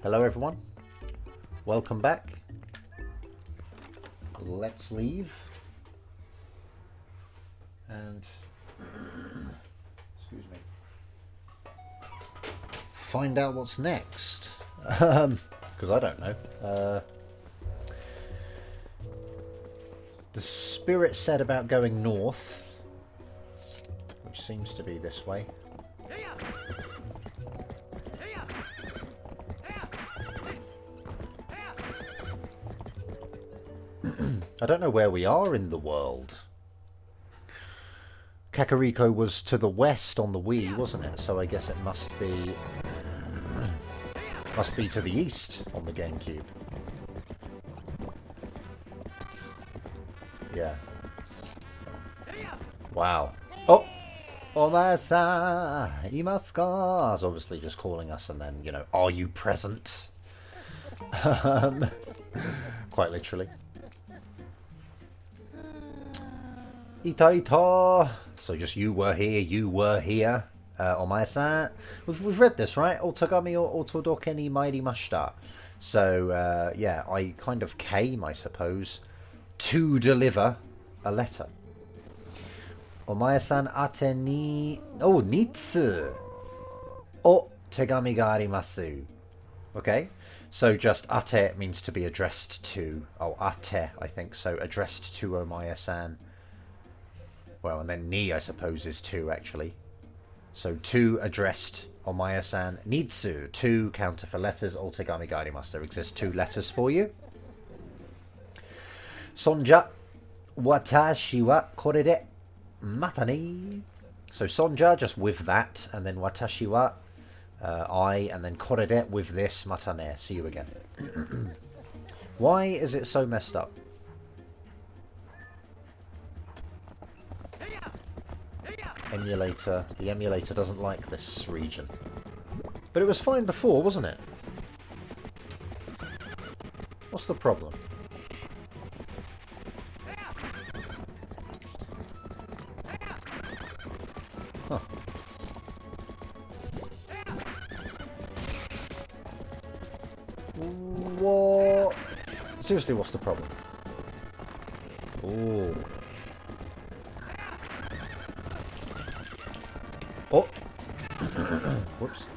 Hello everyone, welcome back. Let's leave and excuse me, find out what's next, because I don't know. The spirit said about going north, which seems to be this way. I don't know where we are in the world. Kakariko was to the west on the Wii, wasn't it? So I guess it must be to the east on the GameCube. Yeah. Wow. Oh! Omae-san, imasu ka? It's obviously just calling us and then, you know, are you present? Quite literally. Ita ita. So just you were here. Omae-san. We've read this, right? Otagami o otodoke ni mairimashita. So, yeah, I kind of came, I suppose, to deliver a letter. Omae-san ate ni... Oh, nitsu o tegami ga arimasu. Okay, so just ate means to be addressed to. Oh, ate, I think so. Addressed to Omae-san. Well, and then ni, I suppose, is to, actually. So, to addressed Omae-san. Nitsu, to, counter for letters. Otegami ga arimasu. There exist 2 letters for you. Sonja, watashi wa kore de mata ni. So, sonja, just with that. And then watashi wa, I. And then kore de, with this. Mata ne, see you again. Why is it so messed up? Emulator. The emulator doesn't like this region. But it was fine before, wasn't it? What's the problem? Huh. What? Seriously, what's the problem? Ooh. Oh! Whoops.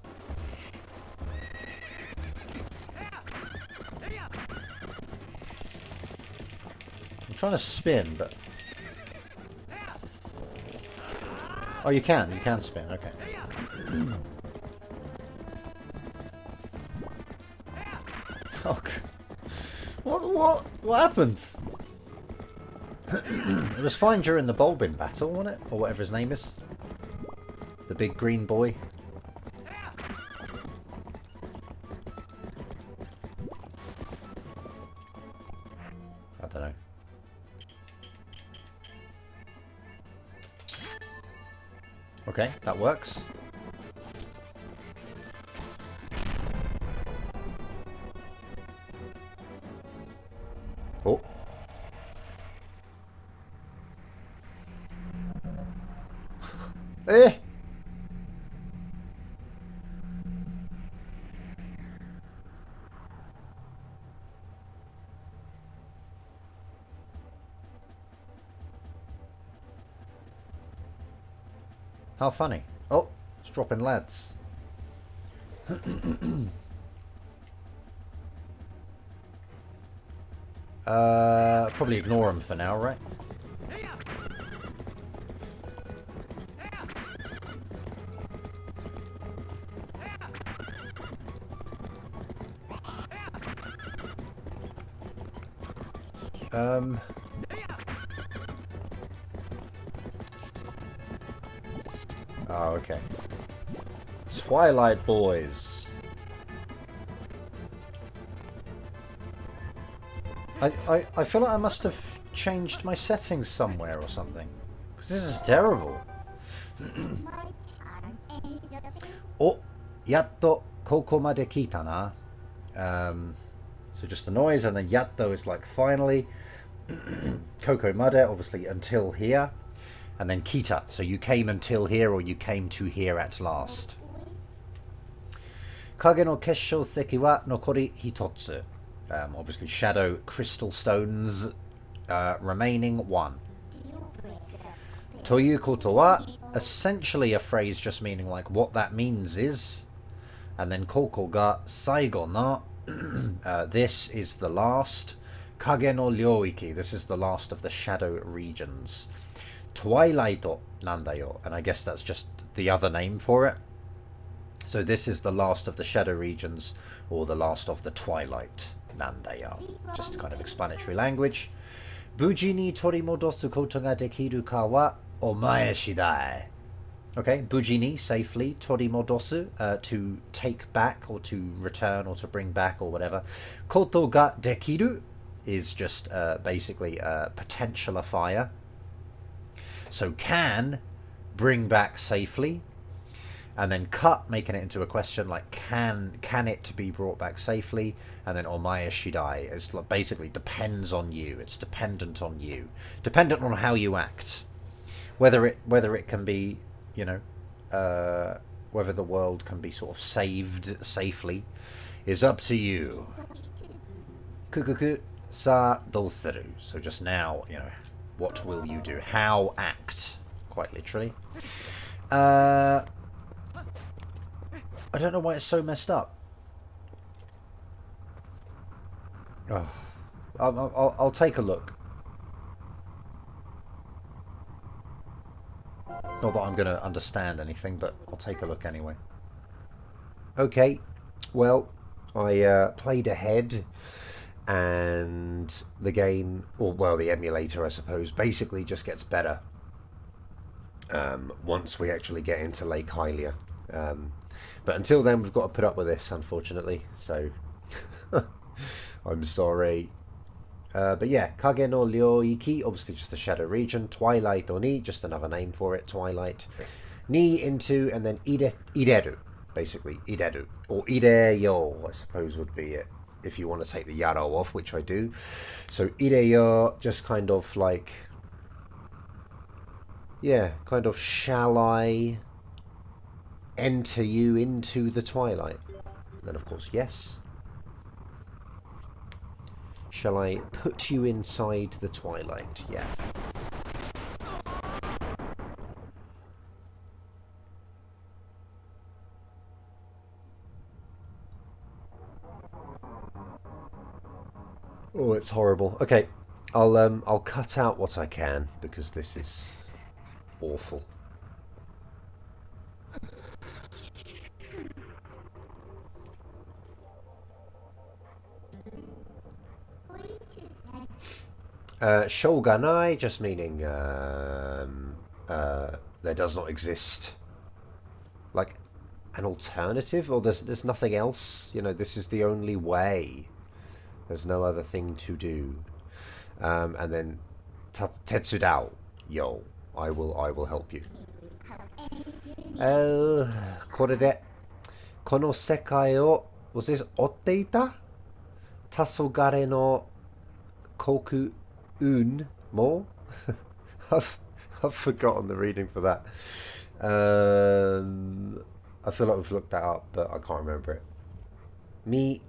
I'm trying to spin, but... Oh, you can spin, okay. Oh, what happened? It was fine during the Bulbin battle, wasn't it? Or whatever his name is. The big green boy. I don't know. Okay, that works. Oh. Eh! How funny. Oh, it's dropping lads. Probably ignore them for now, right? Oh, okay. Twilight boys. I feel like I must have changed my settings somewhere or something. Because this is terrible. Oh, yatto koko made kita na. So just the noise, and then yatto is like finally. Koko made, obviously until here. And then kita, so you came until here, or you came to here at last. Kage no kessho seki wa nokori hitotsu. Obviously, shadow crystal stones remaining 1. Toyu koto wa, essentially a phrase just meaning like what that means is. And then koko ga saigo no. This is the last. Kage no ryoiki, this is the last of the shadow regions. Twilight nandayo, and I guess that's just the other name for it. So this is the last of the shadow regions, or the last of the twilight nandayo. Just kind of explanatory language. Buji ni torimodosu koto ga dekiru ka wa omae shidai. Okay, buji ni, safely, torimodosu, to take back, or to return, or to bring back, or whatever. Koto ga dekiru is just basically potentialifier. So can, bring back safely. And then cut, making it into a question like can it be brought back safely? And then omae shidai is basically depends on you. It's dependent on you, dependent on how you act. Whether it can be, you know, whether the world can be sort of saved safely is up to you. Kukuku sa dousuru. So just now, you know, what will you do? How act? Quite literally. I don't know why it's so messed up. Oh, I'll take a look. Not that I'm going to understand anything, but I'll take a look anyway. Okay, well, I played ahead, and the game, or well, the emulator, I suppose, basically just gets better once we actually get into Lake Hylia. But until then, we've got to put up with this, unfortunately. So, I'm sorry. But yeah, Kage no ryoiki, obviously just the shadow region. Twilight oni, just another name for it, Twilight. Ni, into, and then ireru, basically, ireru. Or ireyo, I suppose would be it, if you want to take the yaro off, which I do. So ireyo, just kind of like, yeah, kind of, shall I enter you into the twilight? And then of course, yes. Shall I put you inside the twilight? Yes. Oh, it's horrible. Okay, I'll cut out what I can because this is awful. Shogunai, just meaning there does not exist like an alternative, or there's nothing else. You know, this is the only way. There's no other thing to do. And then tetsudao, yo, I will help you. これでこの世界を was this 追っていた黄昏の国運も I've forgotten the reading for that. I feel like we've looked that up, but I can't remember it. Me.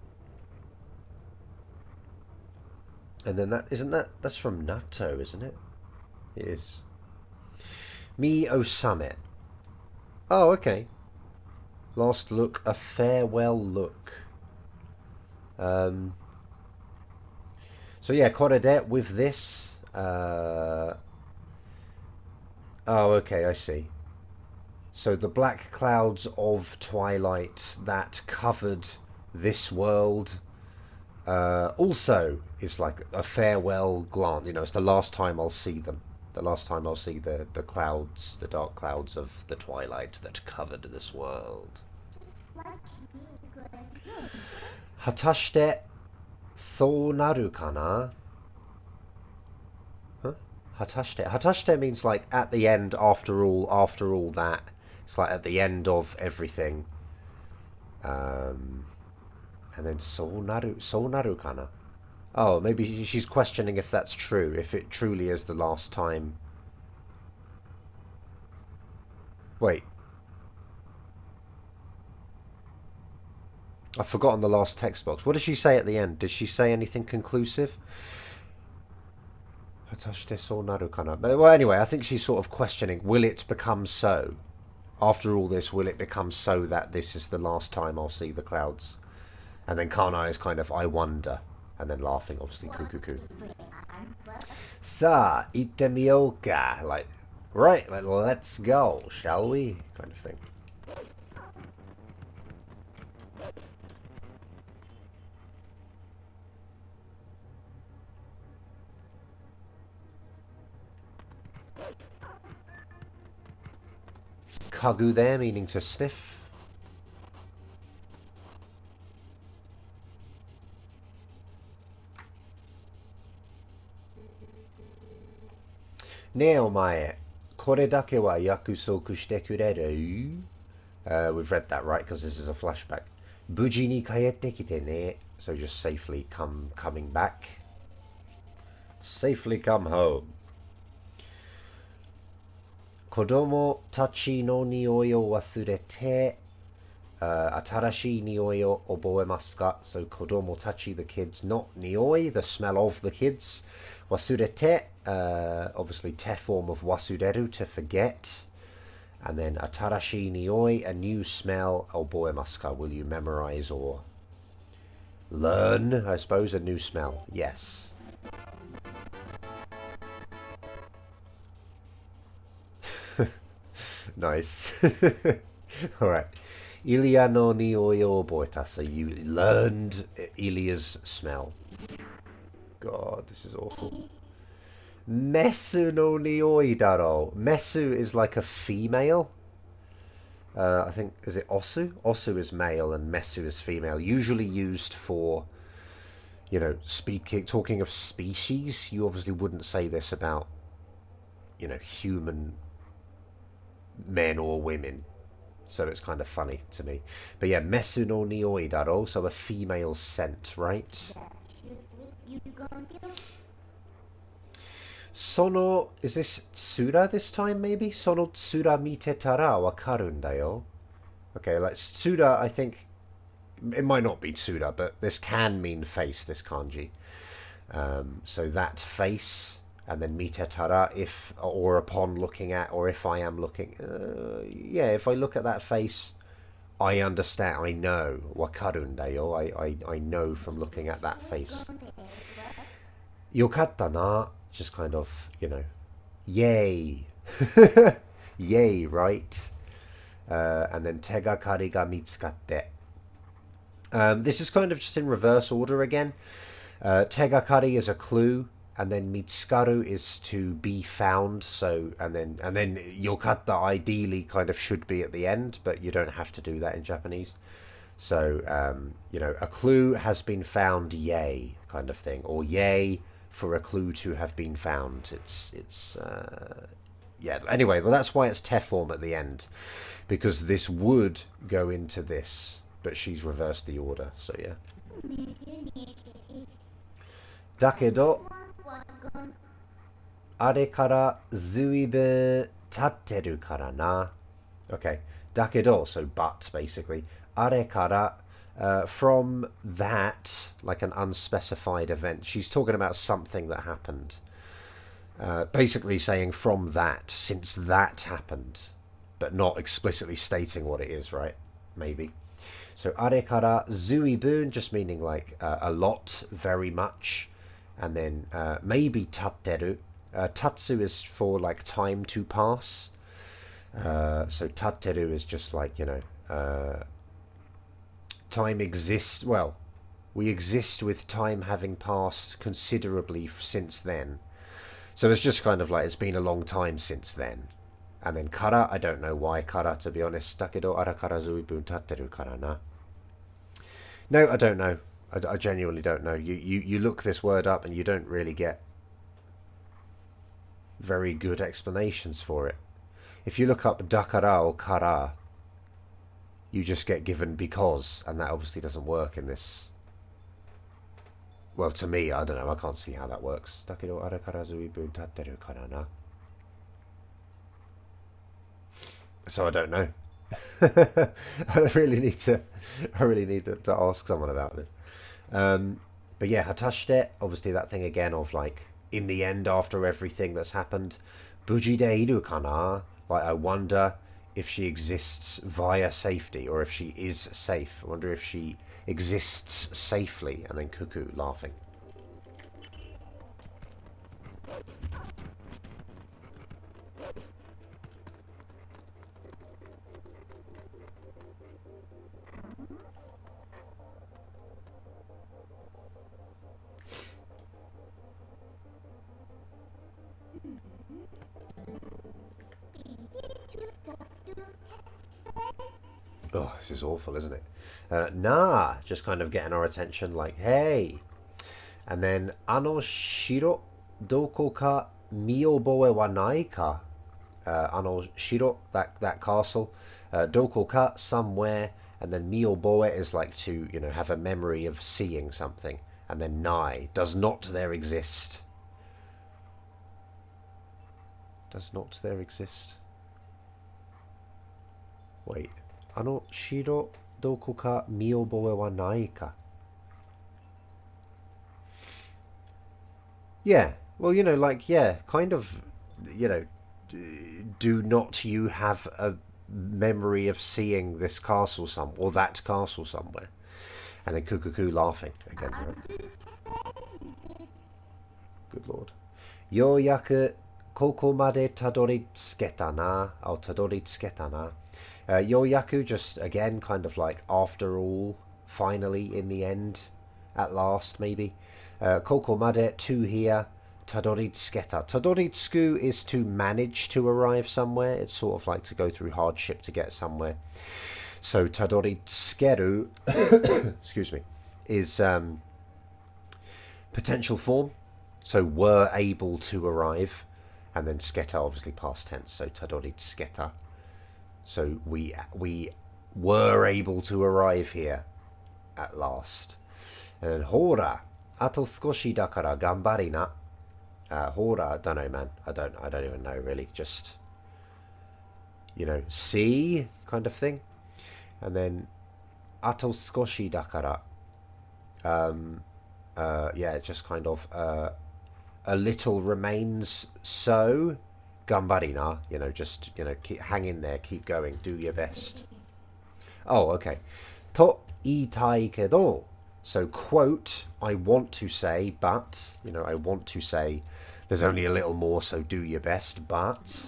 And then that's from Nato, isn't it? It is. Me Osame. Oh, okay. Last look, a farewell look. So yeah, Korede with this. Oh, okay, I see. So the black clouds of twilight that covered this world also is like a farewell glance. You know, it's the last time I'll see them. The last time I'll see the clouds, the dark clouds of the twilight that covered this world. Hatashite so naru kana? Huh? Hatashite. Hatashite means like at the end, after all that. It's like at the end of everything. And then so naru kana? Oh, maybe she's questioning if that's true, if it truly is the last time. Wait. I've forgotten the last text box. What did she say at the end? Did she say anything conclusive? Well, anyway, I think she's sort of questioning, will it become so? After all this, will it become so that this is the last time I'll see the clouds? And then Kanai is kind of, I wonder. And then laughing, obviously, kukuku. Sa, itte miyou ka. Like, right, let's go, shall we? Kind of thing. Kagu there, meaning to sniff. Ne omae, kore dake wa yakusoku shite kureru? We've read that, right? Because this is a flashback. Buji ni kaete kite ne. So just safely coming back. Safely come home. Kodomo tachi no nioi o wasurete. Atarashii nioi o oboemasu ka? So kodomo tachi, the kids, not nioi, the smell of the kids. Wasurete, obviously te form of wasureru, to forget. And then atarashii nioi, a new smell. Oboemasu ka? Will you memorize or learn, I suppose, a new smell? Yes. Nice. Alright. Ilia no nioi o oboeta. So you learned Ilia's smell. God, this is awful. Mesu no nioi daro. Mesu is like a female. I think, is it osu? Osu is male and mesu is female. Usually used for, you know, talking of species. You obviously wouldn't say this about, you know, human men or women, so it's kind of funny to me. But yeah, mesu no nioi daro, so a female scent, right? Sono, is this tsura this time maybe? Sono tsura mite tara wakaru nda yo. Okay, like tsura, I think it might not be tsura, but this can mean face, this kanji. So that face. And then mite tara, if or upon looking at, or if I am looking, yeah, if I look at that face, I understand, I know, wakaru nda yo, I know from looking at that face. Yokatta na, just kind of, you know, yay, yay, right? And then tegakari ga mitsukatte. This is kind of just in reverse order again. Tegakari is a clue. And then mitsukaru is to be found. So and then yokatta ideally kind of should be at the end, but you don't have to do that in Japanese. So you know, a clue has been found, yay, kind of thing, or yay for a clue to have been found. It's yeah. Anyway, well, that's why it's te form at the end, because this would go into this, but she's reversed the order. So yeah. Dakedo. あれからずいぶん経ってるからな. Okay. だけど, so but, basically. あれから, from that, like an unspecified event. She's talking about something that happened. Basically saying from that, since that happened. But not explicitly stating what it is, right? Maybe. So, あれからずいぶん, just meaning like a lot, very much. And then maybe tatteru. Tatsu is for like time to pass. So tatteru is just like, you know, time exists. Well, we exist with time having passed considerably since then. So it's just kind of like, it's been a long time since then. And then kara, I don't know why kara, to be honest. Dakedo ara kara zuibun tatteru kara na. No, I don't know. I genuinely don't know. You look this word up and you don't really get very good explanations for it. If you look up dakara or kara, you just get given because, and that obviously doesn't work in this. Well, to me, I don't know. I can't see how that works. Dakedo ara kara zuibun tatteru kara na. So I don't know. I really need to. I really need to ask someone about this. But yeah, hatashite, obviously that thing again of like in the end after everything that's happened. Buji de iru kana? Like I wonder if she exists via safety or if she is safe. I wonder if she exists safely. And then cuckoo laughing. Oh, this is awful, isn't it? Nah, just kind of getting our attention like, hey. And then, shiro doko ka mioboe wa nai ka? Shiro, that castle. Doko ka, somewhere. And then mioboe is like to, have a memory of seeing something. And then nai, does not there exist? Does not there exist? Wait. Shiro doko ka mioboe wa nai ka? Yeah. Well, kind of, do not you have a memory of seeing this castle or that castle somewhere? And then Kukuku laughing again. Right? Good lord. Yoyaku koko made tadori tsuketa na. Oh, tadori tsuketa na. Yoyaku, just again, kind of like after all, finally, in the end, at last, maybe. Koko made, to here. Tadori tsuketa. Tadori tsuku is to manage to arrive somewhere. It's sort of like to go through hardship to get somewhere. So tadori tsukeru, excuse me, is potential form. So were able to arrive. And then sketa, obviously past tense. So tadori tsuketa. So we were able to arrive here at last. And then hora, ato skoshi dakara gambari na. Hora, I don't know, man. I don't even know really. Just see kind of thing. And then ato skoshi dakara. Yeah, just kind of a little remains, so gambari na, just hang in there, keep going, do your best. Oh, okay. To itai kedo. So quote, I want to say, but, I want to say, there's only a little more, so do your best, but.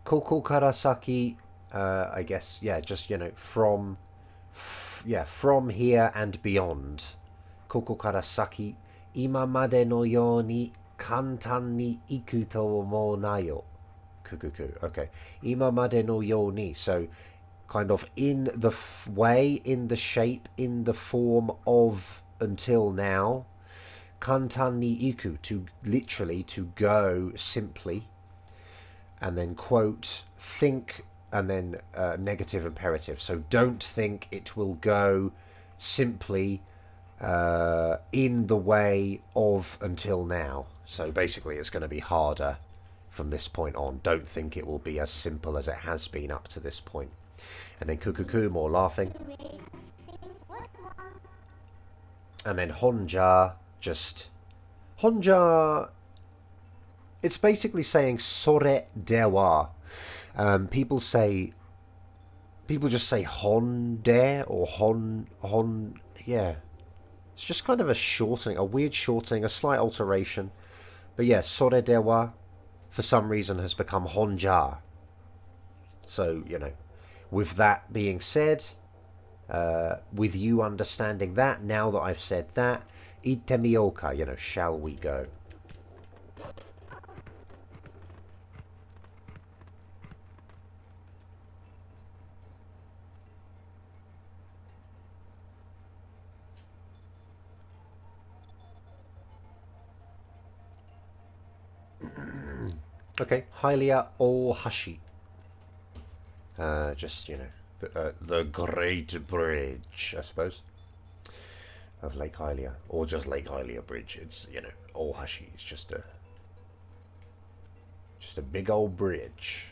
Koko karasaki, I guess, yeah, just, from here and beyond. Koko karasaki, ima made no you ni kantan ni iku to omou nayo. Kukuku, okay. Ima made no you ni, so kind of in the way, in the shape, in the form of until now. Kantan ni iku, to literally to go simply. And then quote, think, and then negative imperative. So don't think it will go simply in the way of until now. So basically it's going to be harder from this point on. Don't think it will be as simple as it has been up to this point. And then kukuku, more laughing. And then honja, just... Honja... It's basically saying sore dewa. People just say hon de or hon, yeah. It's just kind of a shortening, a weird shortening, a slight alteration. But yeah, sore dewa, for some reason, has become honja. So, with that being said, with you understanding that, now that I've said that, ite miyoka, shall we go? Okay, Hylia or Hashi. Just, the Great Bridge, I suppose, of Lake Hylia. Or just Lake Hylia Bridge. It's, Ohashi. It's just a... Just a big old bridge.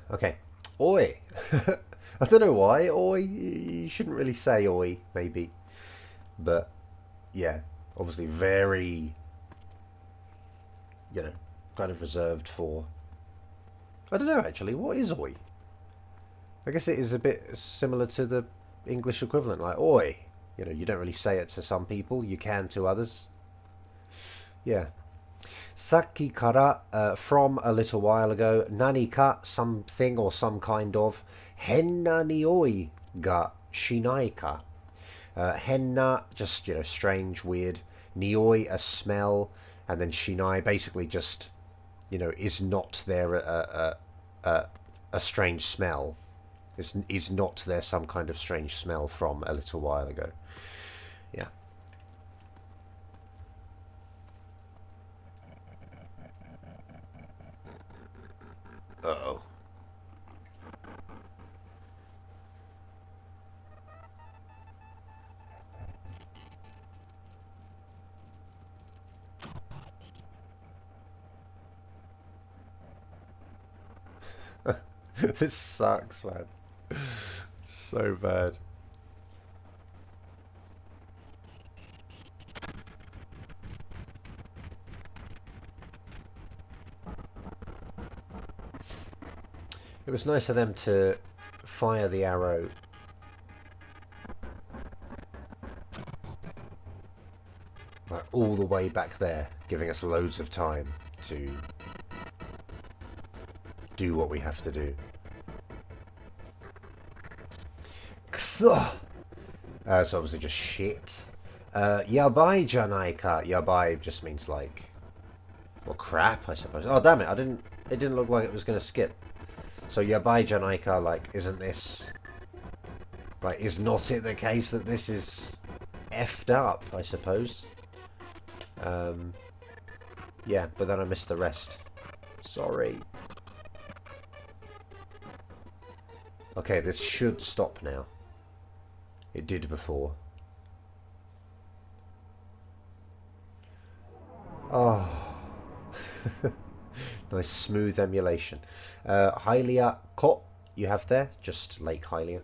Okay. Oi. I don't know why. Oi. You shouldn't really say oi, maybe. But, yeah. Obviously very, you know, kind of reserved for... I don't know, actually. What is oi? I guess it is a bit similar to the English equivalent, like oi. You know, you don't really say it to some people. You can to others. Yeah. Saki kara, from a little while ago, nani ka, something or some kind of, henna nioi ga shinai ka. Henna, just, you know, strange, weird. Nioi, a smell. And then shinai, basically just, you know, is not there a strange smell. Is not there some kind of strange smell from a little while ago. Yeah. Uh-oh. This sucks, man. So bad. It was nice of them to fire the arrow like, all the way back there, giving us loads of time to do what we have to do. So obviously just shit. Yabai janai ka. Yabai just means like, well, crap, I suppose. Oh, damn it! It didn't look like it was going to skip. So yabai janai ka, like, isn't this, like, is not it the case that this is effed up? I suppose. Yeah, but then I missed the rest. Sorry. Okay, this should stop now. It did before. Oh. Nice smooth emulation. Hylia Ko, you have there. Just Lake Hylia.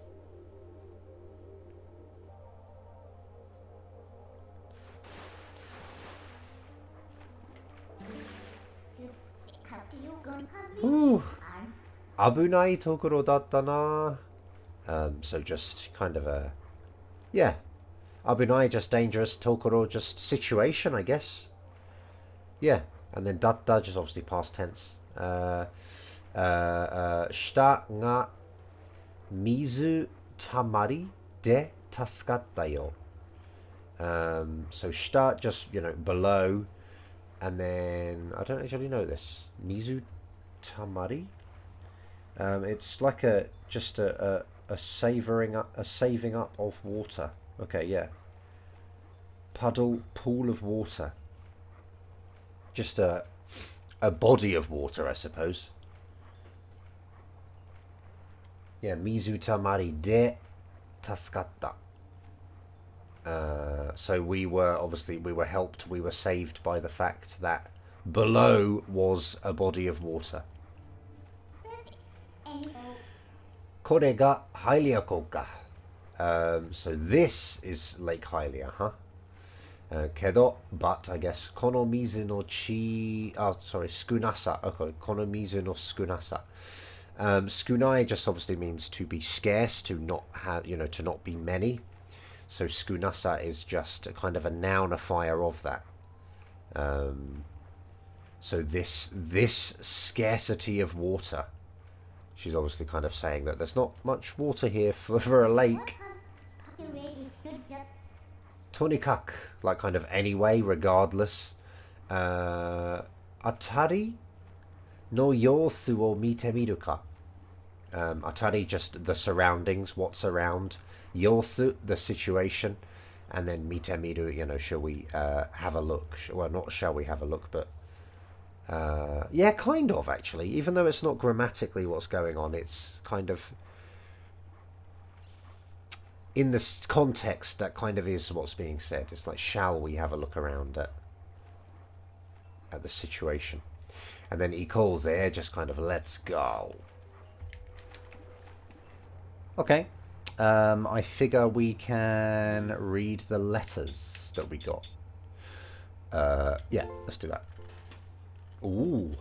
Ooh. Abunai tokoro datta na. So just kind of a... Yeah. Abunai, just dangerous. Tokoro, just situation, I guess. Yeah. And then datta, just obviously past tense. Shita ga mizu tamari de tasukatta yo. So shita, just, you know, below. And then, I don't actually know this. Mizu tamari? It's like just a saving up of water. Okay, yeah. Pool of water. Just a body of water, I suppose. Yeah, mizu tamari de tasukatta. So we were helped, we were saved by the fact that below was a body of water. Kore ga Hylia koka. So this is Lake Hylia, huh? Kedo, but I guess kono mizu no skunasa. Okay, kono mizu no skunasa. Skunai just obviously means to be scarce, to not have, you know, to not be many. So skunasa is just a kind of a nounifier of that. So this scarcity of water. She's obviously kind of saying that there's not much water here for a lake. Tonikaku, like kind of anyway, regardless. Atari no yosu wo mite miru ka. Atari, just the surroundings, what's around. Yosu, the situation. And then mite miru, shall we have a look? Well, not shall we have a look, but yeah, kind of, actually. Even though it's not grammatically what's going on, it's kind of... in this context, that kind of is what's being said. It's like, shall we have a look around at the situation? And then he calls there, just kind of, let's go. Okay. I figure we can read the letters that we got. Yeah, let's do that. Ooh.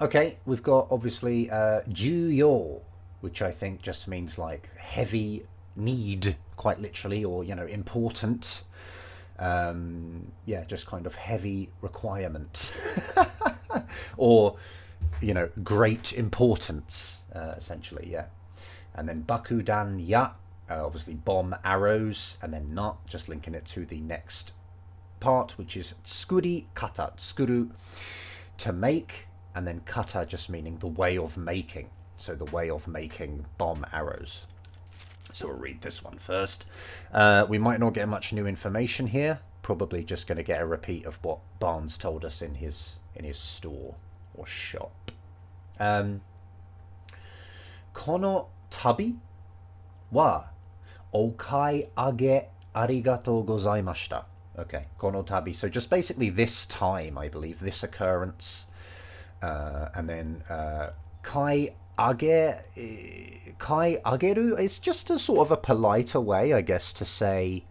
Okay, we've got, obviously, juyo, which I think just means, like, heavy need, quite literally, or, important. Yeah, just kind of heavy requirement. Or, great importance, essentially, yeah. And then bakudan ya, obviously bomb, arrows, and then na, just linking it to the next part, which is tsukuri kata, tsukuru, to make, and then kata just meaning the way of making. So the way of making bomb arrows. So we'll read this one first. We might not get much new information here. Probably just going to get a repeat of what Barnes told us in his store or shop. Kono tabi wa okai age arigatou gozaimashita. Okay, kono tabi. So just basically this time, I believe, this occurrence. And then kai ageru, it's just a sort of a politer way, I guess, to say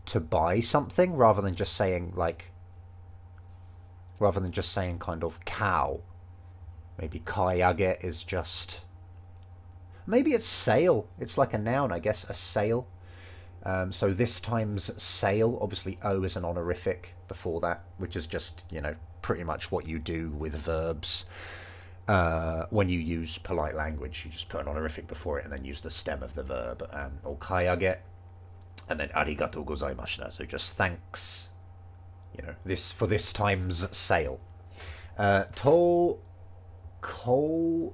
to buy something, rather than just saying kind of cow. Maybe kai age is just, maybe it's sale. It's like a noun, I guess, a sale. So this time's sale, obviously O is an honorific before that, which is just, pretty much what you do with verbs. When you use polite language, you just put an honorific before it and then use the stem of the verb. Okaiage, and then arigatou gozaimashita. So just thanks, this for this time's sale. To koubyo,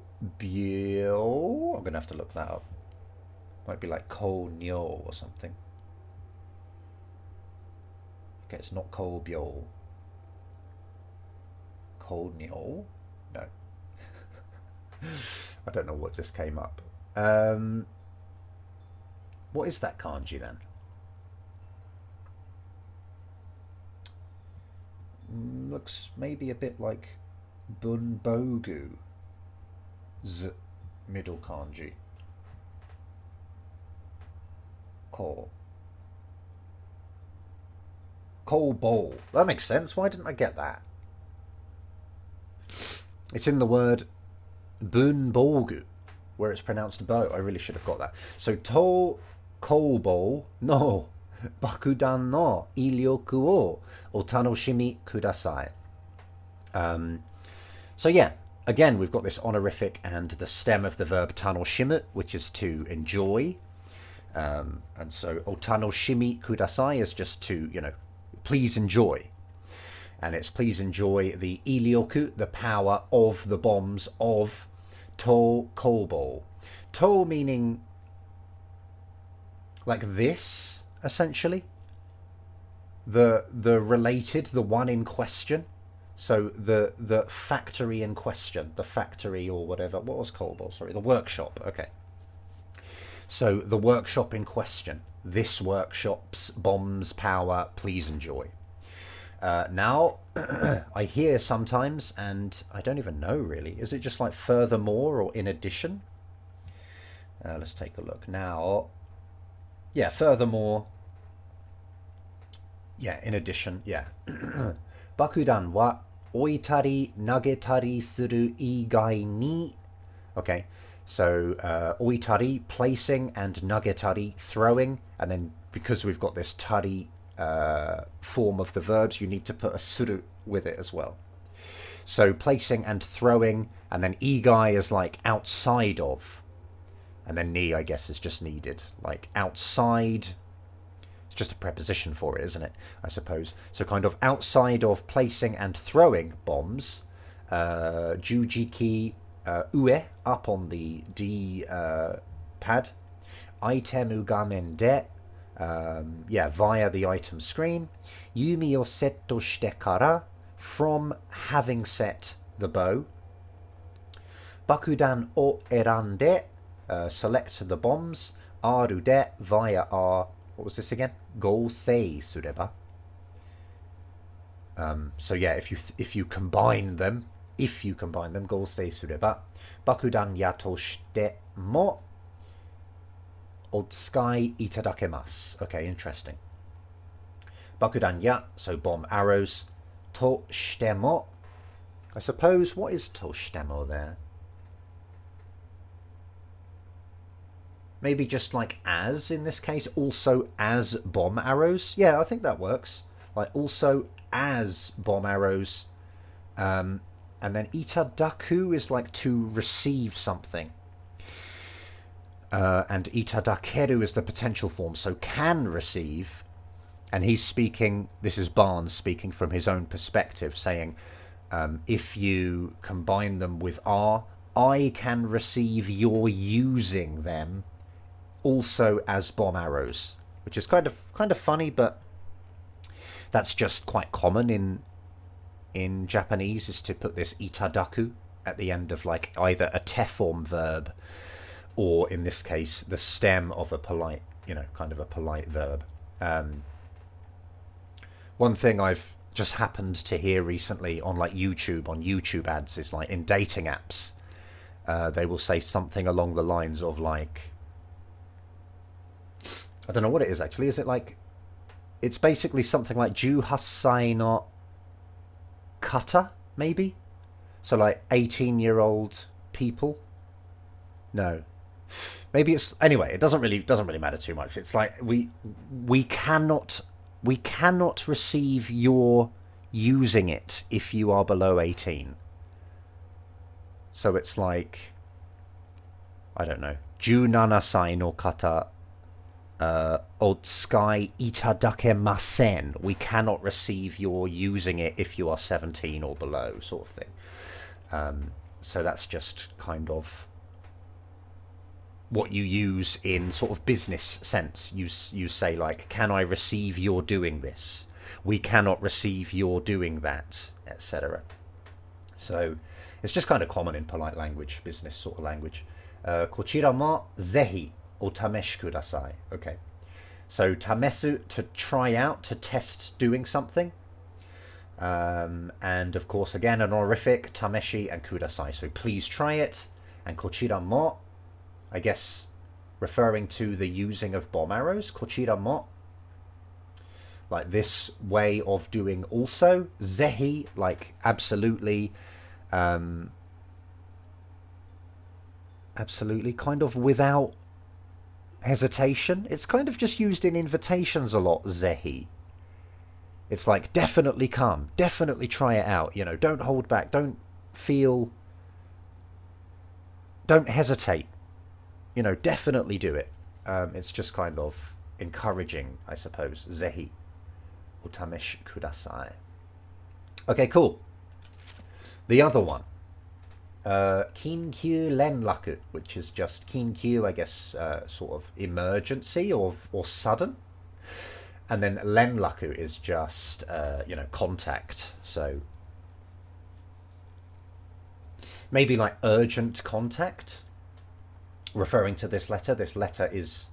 I'm gonna have to look that up. Might be like kounyo or something. Okay, it's not koubyo. Kounyo? No. I don't know what just came up. What is that kanji then? Looks maybe a bit like bunbogu's middle kanji. Ko. Kobo. That makes sense. Why didn't I get that? It's in the word bunbogu, where it's pronounced bo. I really should have got that. So to kobo no bakudan no ilyoku wo otanoshimi kudasai. So yeah, again, we've got this honorific and the stem of the verb tanoshimu, which is to enjoy. And so otanoshimi kudasai is just to, please enjoy. And it's please enjoy the ilyoku, the power of the bombs of to kobo. To meaning like this, essentially. The related, the one in question. So the factory in question, the factory or whatever. What was kobo? Sorry, the workshop. Okay. So the workshop in question. This workshop's bombs power, please enjoy. Now, I hear sometimes, and I don't even know really, is it just like furthermore or in addition? Let's take a look. Now, yeah, furthermore, yeah, in addition, yeah. Bakudan wa oitari nagetari suru igai ni. Okay, so oitari, placing, and nagetari, throwing, and then because we've got this tari form of the verbs, you need to put a suru with it as well. So placing and throwing, and then igai is like outside of. And then ni, I guess, is just needed. Like outside. It's just a preposition for it, isn't it? I suppose. So kind of outside of placing and throwing bombs. Jujiki ue, up on the D pad. Itemu gamen de. Via the item screen. Yumi o setto shite kara, from having set the bow. Bakudan o erande, select the bombs. Aru de, via our, what was this again? Gousei sureba. So yeah, if you combine them, gousei sureba. Bakudan ya to shite mo otsukai itadakemasu. Okay, interesting. Bakudan ya, so bomb arrows. To shite mo. I suppose, what is to shite mo there? Maybe just like as in this case, also as bomb arrows. Yeah, I think that works. Like also as bomb arrows. And then itadaku is like to receive something. And itadakeru is the potential form, so can receive. And he's speaking, this is Barnes speaking from his own perspective, saying, if you combine them with are, I can receive your using them also as bomb arrows, which is kind of funny, but that's just quite common in Japanese, is to put this itadaku at the end of like either a te form verb or in this case the stem of a polite, kind of a polite verb. One thing I've just happened to hear recently on like YouTube, on YouTube ads, is like in dating apps, they will say something along the lines of like, I don't know what it is actually. Is it like, it's basically something like Ju Hassai no Kata, maybe? So like 18-year-old people? No. Maybe it's, anyway, it doesn't really matter too much. It's like we cannot receive your using it if you are below 18. So it's like, I don't know, 17 歳の方 otsukai itadakemasen. We cannot receive your using it if you are 17 or below, sort of thing. So that's just kind of what you use in sort of business sense. You say like, can I receive your doing this? We cannot receive your doing that, etc. So it's just kind of common in polite language, business sort of language. Kochira mo zehi o tameshi kudasai. Okay. So tamesu, to try out, to test doing something. And of course, again, an honorific, tameshi and kudasai. So please try it. And kochira mo, I guess, referring to the using of bomb arrows. Kochira mo, like this way of doing also. Zehi, like absolutely. Absolutely, kind of without hesitation. It's kind of just used in invitations a lot, zehi. It's like, definitely come, definitely try it out, don't hold back, don't hesitate, definitely do it. It's just kind of encouraging, I suppose. Zehi o tameshi kudasai. Okay, cool. The other one. Kinkyu renraku, which is just kinkyu, I guess, sort of emergency or sudden. And then renraku is just, contact. So maybe like urgent contact, referring to this letter. This letter is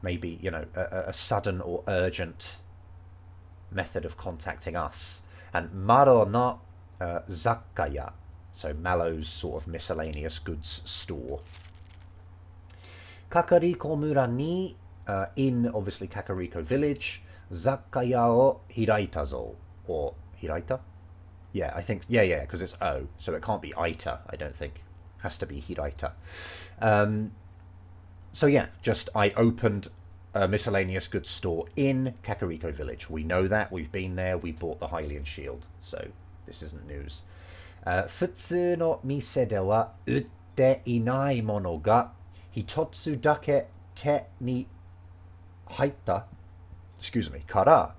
maybe, a sudden or urgent method of contacting us. And Maro no zakkaya. So Mallow's sort of miscellaneous goods store. Kakariko mura ni, in obviously Kakariko village, zakkaya o hiraita zo. Or hiraita? Yeah, I think, yeah, because it's O. So it can't be Aita, I don't think. It has to be hiraita. So yeah, just I opened a miscellaneous goods store in Kakariko village. We know that, we've been there, we bought the Hylian shield. So this isn't news. 普通の店では売っていないものが hitotsu dake te ni haitta, excuse me, kara,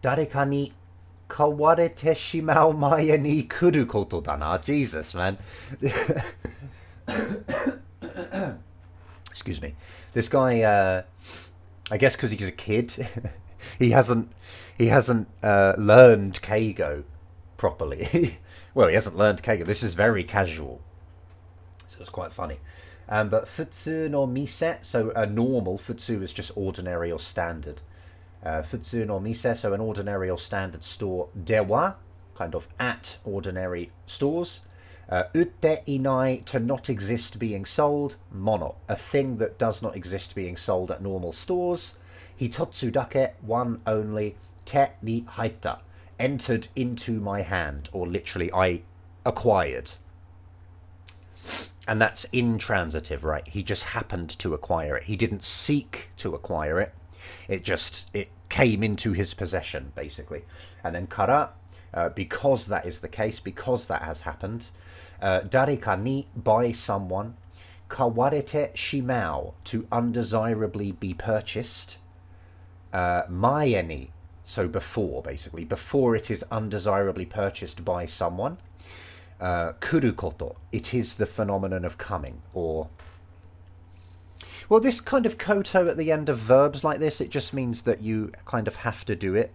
dareka ni kawarete shimau mae ni kuru koto da na. Jesus, man. Excuse me. This guy, I guess because he's a kid, he hasn't learned Keigo properly. Well, he hasn't learned Keigo. This is very casual, so it's quite funny. But futsu no mise, so a normal, futsu is just ordinary or standard. Futsu no mise, so an ordinary or standard store. Dewa, kind of at ordinary stores. Utte inai, to not exist being sold. Mono, a thing that does not exist being sold at normal stores. Hitotsu dake, one only. Te ni haitta, entered into my hand, or literally I acquired. And that's intransitive, right? He just happened to acquire it. He didn't seek to acquire it. It came into his possession, basically. And then kara, because that is the case, because that has happened. Dareka ni, by someone. Kawarete shimau, to undesirably be purchased. Mae ni, so before, basically. Before it is undesirably purchased by someone. Kuru koto, it is the phenomenon of coming, or... Well, this kind of koto at the end of verbs like this, it just means that you kind of have to do it,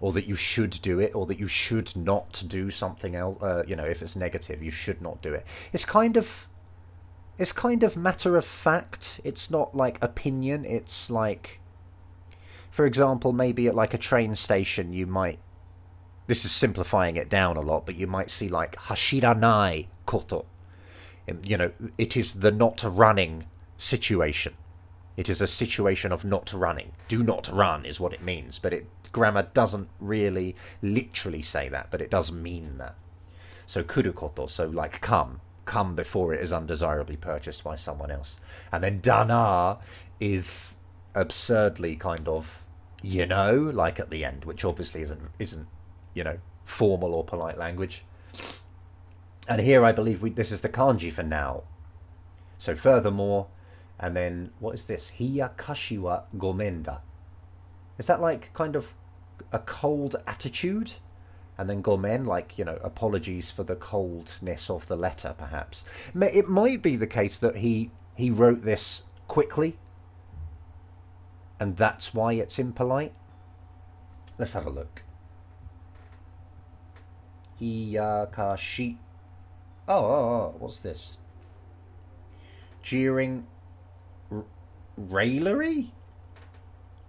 or that you should do it, or that you should not do something else. You know, if it's negative, you should not do it. It's kind of matter of fact. It's not like opinion. It's like, for example, maybe at like a train station, you might... This is simplifying it down a lot, but you might see like hashiranai koto. You know, it is the not running situation. It is a situation of not running. Do not run is what it means, but grammar doesn't really literally say that, but it does mean that. So kuru koto, so like come before it is undesirably purchased by someone else. And then dana is absurdly kind of, you know, like at the end, which obviously isn't you know, formal or polite language. And here I believe this is the kanji for now. So furthermore, and then what is this? Hiyakashi wa gomenda. Is that like kind of a cold attitude? And then gomen, like, you know, apologies for the coldness of the letter, perhaps. It might be the case that he wrote this quickly, and that's why it's impolite. Let's have a look. Hiyakashi. Oh, what's this? Jeering raillery?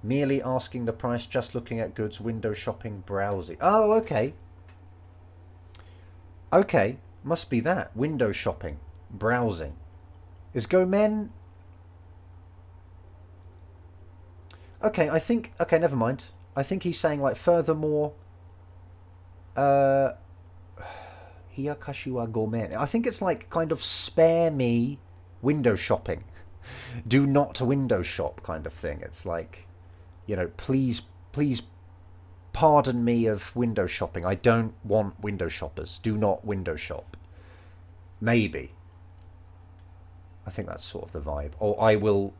Merely asking the price, just looking at goods, window shopping, browsing. Oh, okay. Okay, must be that. Window shopping, browsing. Is gomen... Okay, I think... Okay, never mind. I think he's saying, like, furthermore... Hiyakashi wa gomen. I think it's like kind of spare me window shopping. Do not window shop kind of thing. It's like, you know, please pardon me of window shopping. I don't want window shoppers. Do not window shop. Maybe. I think that's sort of the vibe. Or I will...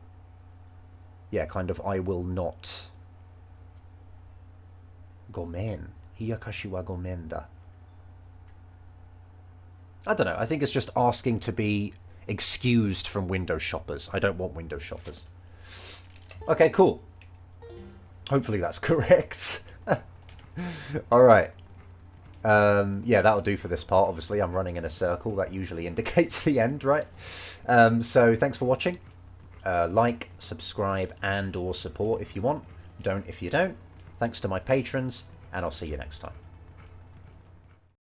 Yeah, kind of I will not... Gomen. Hiyakashi wa gomenda. I don't know. I think it's just asking to be excused from window shoppers. I don't want window shoppers. Okay, cool. Hopefully that's correct. All right. Yeah, that'll do for this part. Obviously, I'm running in a circle. That usually indicates the end, right? So thanks for watching. Like, subscribe, and or support if you want. Don't if you don't. Thanks to my patrons, and I'll see you next time.